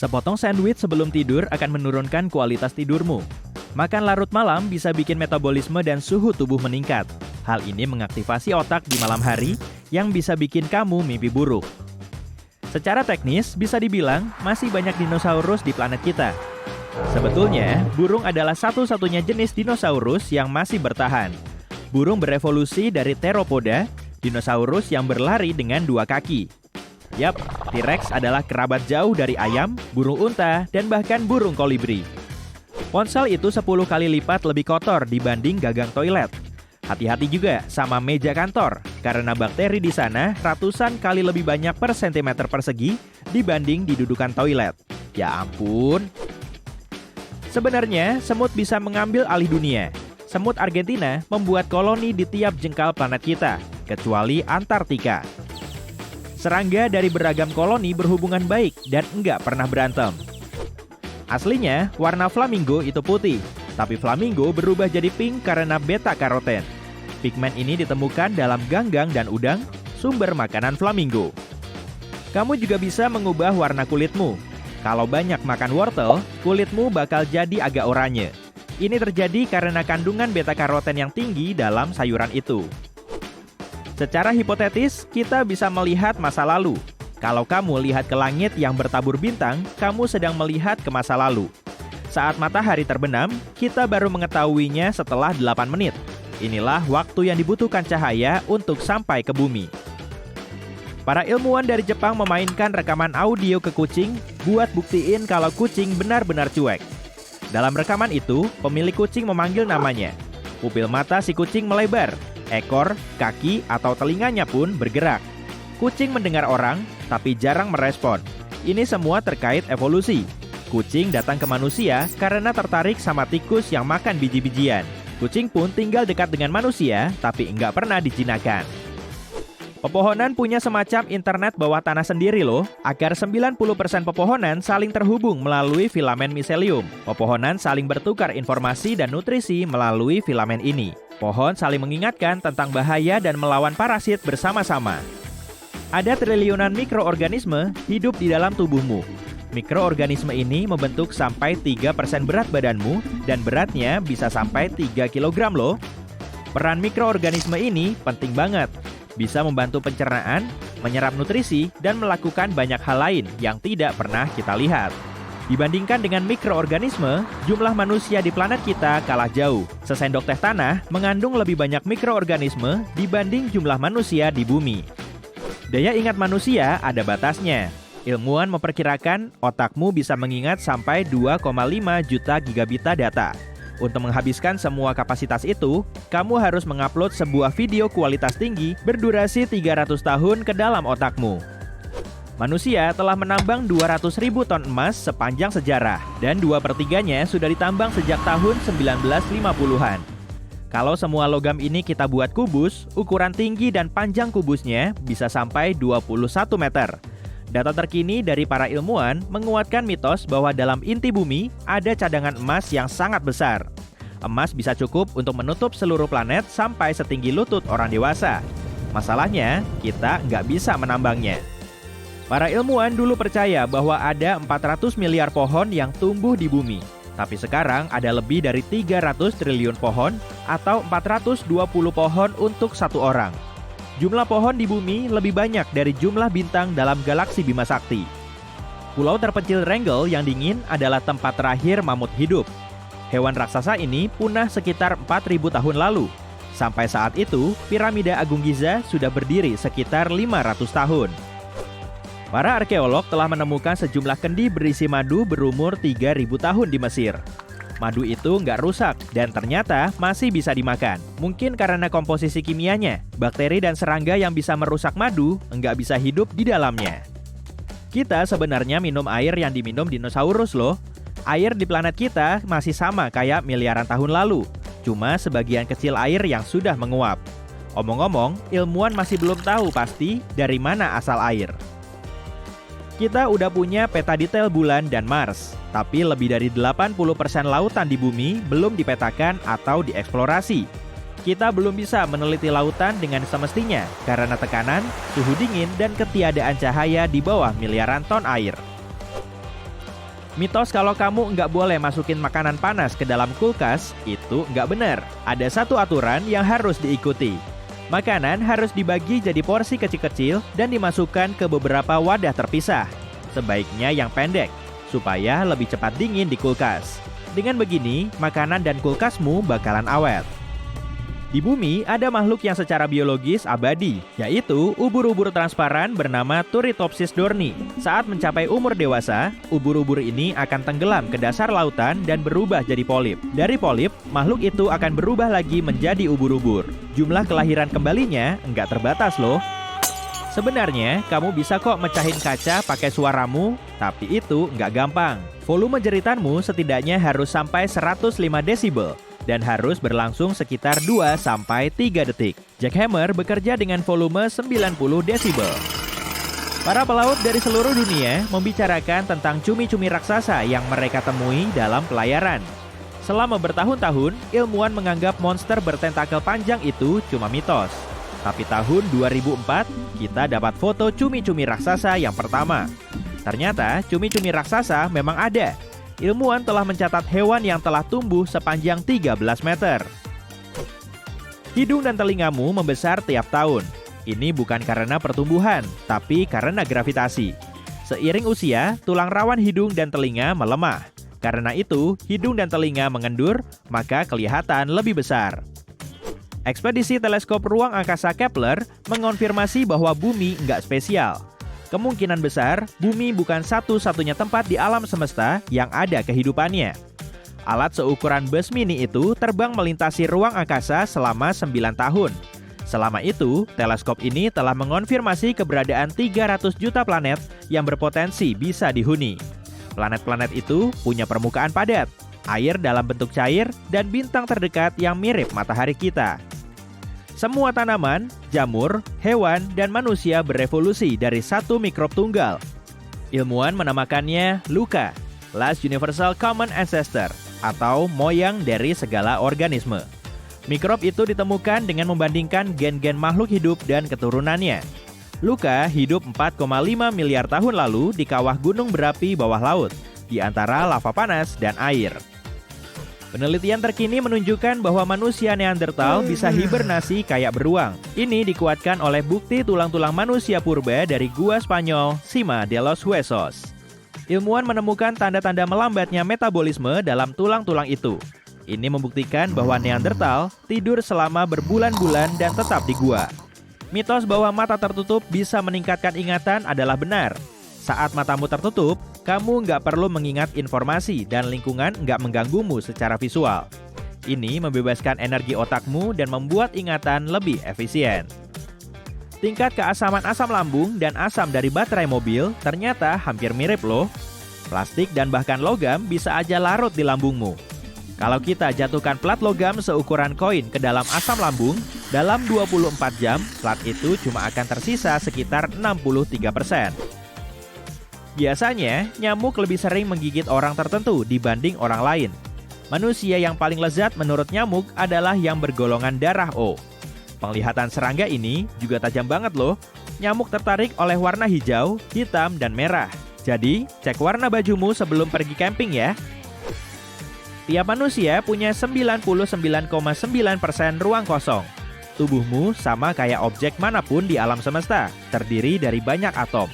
Sepotong sandwich sebelum tidur akan menurunkan kualitas tidurmu. Makan larut malam bisa bikin metabolisme dan suhu tubuh meningkat. Hal ini mengaktifasi otak di malam hari yang bisa bikin kamu mimpi buruk. Secara teknis, bisa dibilang masih banyak dinosaurus di planet kita. Sebetulnya, burung adalah satu-satunya jenis dinosaurus yang masih bertahan. Burung berevolusi dari Theropoda, dinosaurus yang berlari dengan dua kaki. Yap, T-Rex adalah kerabat jauh dari ayam, burung unta, dan bahkan burung kolibri. Ponsel itu 10 kali lipat lebih kotor dibanding gagang toilet. Hati-hati juga sama meja kantor, karena bakteri di sana ratusan kali lebih banyak per sentimeter persegi dibanding di dudukan toilet. Ya ampun. Sebenarnya, semut bisa mengambil alih dunia. Semut Argentina membuat koloni di tiap jengkal planet kita, kecuali Antartika. Serangga dari beragam koloni berhubungan baik dan enggak pernah berantem. Aslinya, warna flamingo itu putih, tapi flamingo berubah jadi pink karena beta-karoten. Pigmen ini ditemukan dalam ganggang dan udang, sumber makanan flamingo. Kamu juga bisa mengubah warna kulitmu. Kalau banyak makan wortel, kulitmu bakal jadi agak oranye. Ini terjadi karena kandungan beta-karoten yang tinggi dalam sayuran itu. Secara hipotetis, kita bisa melihat masa lalu. Kalau kamu lihat ke langit yang bertabur bintang, kamu sedang melihat ke masa lalu. Saat matahari terbenam, kita baru mengetahuinya setelah 8 menit. Inilah waktu yang dibutuhkan cahaya untuk sampai ke bumi. Para ilmuwan dari Jepang memainkan rekaman audio ke kucing buat buktiin kalau kucing benar-benar cuek. Dalam rekaman itu, pemilik kucing memanggil namanya. Pupil mata si kucing melebar. Ekor, kaki, atau telinganya pun bergerak. Kucing mendengar orang, tapi jarang merespon. Ini semua terkait evolusi. Kucing datang ke manusia karena tertarik sama tikus yang makan biji-bijian. Kucing pun tinggal dekat dengan manusia, tapi nggak pernah dijinakan. Pepohonan punya semacam internet bawah tanah sendiri loh. Agar 90% pepohonan saling terhubung melalui filamen miselium. Pepohonan saling bertukar informasi dan nutrisi melalui filamen ini. Pohon saling mengingatkan tentang bahaya dan melawan parasit bersama-sama. Ada triliunan mikroorganisme hidup di dalam tubuhmu. Mikroorganisme ini membentuk sampai 3% berat badanmu dan beratnya bisa sampai 3 kg loh. Peran mikroorganisme ini penting banget. Bisa membantu pencernaan, menyerap nutrisi, dan melakukan banyak hal lain yang tidak pernah kita lihat. Dibandingkan dengan mikroorganisme, jumlah manusia di planet kita kalah jauh. Sesendok teh tanah mengandung lebih banyak mikroorganisme dibanding jumlah manusia di bumi. Daya ingat manusia ada batasnya. Ilmuwan memperkirakan otakmu bisa mengingat sampai 2,5 juta gigabita data. Untuk menghabiskan semua kapasitas itu, kamu harus mengupload sebuah video kualitas tinggi berdurasi 300 tahun ke dalam otakmu. Manusia telah menambang 200.000 ton emas sepanjang sejarah, dan 2/3-nya sudah ditambang sejak tahun 1950-an. Kalau semua logam ini kita buat kubus, ukuran tinggi dan panjang kubusnya bisa sampai 21 meter. Data terkini dari para ilmuwan menguatkan mitos bahwa dalam inti bumi ada cadangan emas yang sangat besar. Emas bisa cukup untuk menutup seluruh planet sampai setinggi lutut orang dewasa. Masalahnya, kita nggak bisa menambangnya. Para ilmuwan dulu percaya bahwa ada 400 miliar pohon yang tumbuh di bumi. Tapi sekarang ada lebih dari 300 triliun pohon atau 420 pohon untuk satu orang. Jumlah pohon di bumi lebih banyak dari jumlah bintang dalam galaksi Bima Sakti. Pulau terpencil Wrangell yang dingin adalah tempat terakhir mamut hidup. Hewan raksasa ini punah sekitar 4.000 tahun lalu. Sampai saat itu, piramida Agung Giza sudah berdiri sekitar 500 tahun. Para arkeolog telah menemukan sejumlah kendi berisi madu berumur 3.000 tahun di Mesir. Madu itu nggak rusak dan ternyata masih bisa dimakan. Mungkin karena komposisi kimianya, bakteri dan serangga yang bisa merusak madu nggak bisa hidup di dalamnya. Kita sebenarnya minum air yang diminum dinosaurus loh. Air di planet kita masih sama kayak miliaran tahun lalu. Cuma sebagian kecil air yang sudah menguap. Omong-omong, ilmuwan masih belum tahu pasti dari mana asal air. Kita udah punya peta detail bulan dan Mars, tapi lebih dari 80% lautan di bumi belum dipetakan atau dieksplorasi. Kita belum bisa meneliti lautan dengan semestinya karena tekanan, suhu dingin, dan ketiadaan cahaya di bawah miliaran ton air. Mitos kalau kamu nggak boleh masukin makanan panas ke dalam kulkas, itu nggak benar. Ada satu aturan yang harus diikuti. Makanan harus dibagi jadi porsi kecil-kecil dan dimasukkan ke beberapa wadah terpisah. Sebaiknya yang pendek, supaya lebih cepat dingin di kulkas. Dengan begini, makanan dan kulkasmu bakalan awet. Di bumi ada makhluk yang secara biologis abadi, yaitu ubur-ubur transparan bernama Turritopsis dohrnii. Saat mencapai umur dewasa, ubur-ubur ini akan tenggelam ke dasar lautan dan berubah jadi polip. Dari polip, makhluk itu akan berubah lagi menjadi ubur-ubur. Jumlah kelahiran kembalinya nggak terbatas loh. Sebenarnya, kamu bisa kok mecahin kaca pakai suaramu, tapi itu nggak gampang. Volume jeritanmu setidaknya harus sampai 105 desibel. Dan harus berlangsung sekitar 2-3 detik. Jackhammer bekerja dengan volume 90 desibel. Para pelaut dari seluruh dunia membicarakan tentang cumi-cumi raksasa yang mereka temui dalam pelayaran. Selama bertahun-tahun, ilmuwan menganggap monster bertentakel panjang itu cuma mitos. Tapi tahun 2004, kita dapat foto cumi-cumi raksasa yang pertama. Ternyata cumi-cumi raksasa memang ada. Ilmuwan telah mencatat hewan yang telah tumbuh sepanjang 13 meter. Hidung dan telingamu membesar tiap tahun. Ini bukan karena pertumbuhan, tapi karena gravitasi. Seiring usia, tulang rawan hidung dan telinga melemah. Karena itu, hidung dan telinga mengendur, maka kelihatan lebih besar. Ekspedisi teleskop ruang angkasa Kepler mengonfirmasi bahwa bumi nggak spesial. Kemungkinan besar, bumi bukan satu-satunya tempat di alam semesta yang ada kehidupannya. Alat seukuran bus mini itu terbang melintasi ruang angkasa selama 9 tahun. Selama itu, teleskop ini telah mengonfirmasi keberadaan 300 juta planet yang berpotensi bisa dihuni. Planet-planet itu punya permukaan padat, air dalam bentuk cair, dan bintang terdekat yang mirip matahari kita. Semua tanaman, jamur, hewan, dan manusia berevolusi dari satu mikrob tunggal. Ilmuwan menamakannya LUCA, Last Universal Common Ancestor, atau moyang dari segala organisme. Mikrob itu ditemukan dengan membandingkan gen-gen makhluk hidup dan keturunannya. LUCA hidup 4,5 miliar tahun lalu di kawah gunung berapi bawah laut, di antara lava panas dan air. Penelitian terkini menunjukkan bahwa manusia Neanderthal bisa hibernasi kayak beruang. Ini dikuatkan oleh bukti tulang-tulang manusia purba dari gua Spanyol, Cima de los Huesos. Ilmuwan menemukan tanda-tanda melambatnya metabolisme dalam tulang-tulang itu. Ini membuktikan bahwa Neanderthal tidur selama berbulan-bulan dan tetap di gua. Mitos bahwa mata tertutup bisa meningkatkan ingatan adalah benar. Saat matamu tertutup, kamu nggak perlu mengingat informasi dan lingkungan nggak mengganggumu secara visual. Ini membebaskan energi otakmu dan membuat ingatan lebih efisien. Tingkat keasaman asam lambung dan asam dari baterai mobil ternyata hampir mirip loh. Plastik dan bahkan logam bisa aja larut di lambungmu. Kalau kita jatuhkan plat logam seukuran koin ke dalam asam lambung, dalam 24 jam, plat itu cuma akan tersisa sekitar 63%. Biasanya, nyamuk lebih sering menggigit orang tertentu dibanding orang lain. Manusia yang paling lezat menurut nyamuk adalah yang bergolongan darah O. Penglihatan serangga ini juga tajam banget loh. Nyamuk tertarik oleh warna hijau, hitam, dan merah. Jadi, cek warna bajumu sebelum pergi camping ya. Tiap manusia punya 99,9% ruang kosong. Tubuhmu sama kayak objek manapun di alam semesta, terdiri dari banyak atom.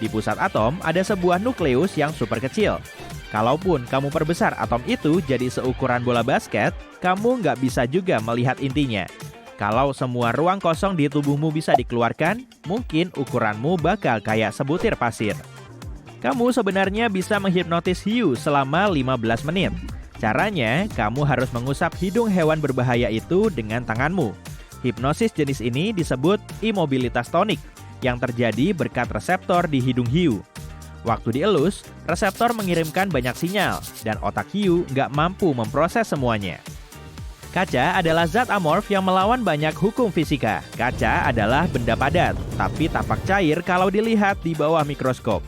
Di pusat atom ada sebuah nukleus yang super kecil. Kalaupun kamu perbesar atom itu jadi seukuran bola basket, kamu nggak bisa juga melihat intinya. Kalau semua ruang kosong di tubuhmu bisa dikeluarkan, mungkin ukuranmu bakal kayak sebutir pasir. Kamu sebenarnya bisa menghipnotis hiu selama 15 menit. Caranya, kamu harus mengusap hidung hewan berbahaya itu dengan tanganmu. Hipnosis jenis ini disebut imobilitas tonik, yang terjadi berkat reseptor di hidung hiu. Waktu dielus, reseptor mengirimkan banyak sinyal, dan otak hiu nggak mampu memproses semuanya. Kaca adalah zat amorf yang melawan banyak hukum fisika. Kaca adalah benda padat, tapi tampak cair kalau dilihat di bawah mikroskop.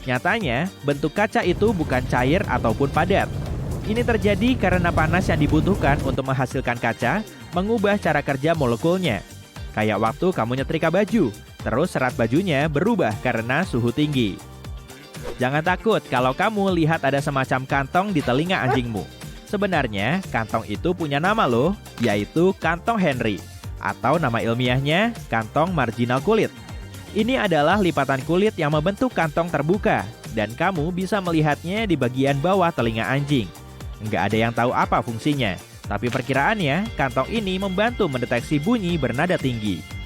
Nyatanya, bentuk kaca itu bukan cair ataupun padat. Ini terjadi karena panas yang dibutuhkan untuk menghasilkan kaca mengubah cara kerja molekulnya. Kayak waktu kamu nyetrika baju, terus serat bajunya berubah karena suhu tinggi. Jangan takut kalau kamu lihat ada semacam kantong di telinga anjingmu. Sebenarnya, kantong itu punya nama loh, yaitu kantong Henry, atau nama ilmiahnya kantong marginal kulit. Ini adalah lipatan kulit yang membentuk kantong terbuka, dan kamu bisa melihatnya di bagian bawah telinga anjing. Nggak ada yang tahu apa fungsinya, tapi perkiraannya kantong ini membantu mendeteksi bunyi bernada tinggi.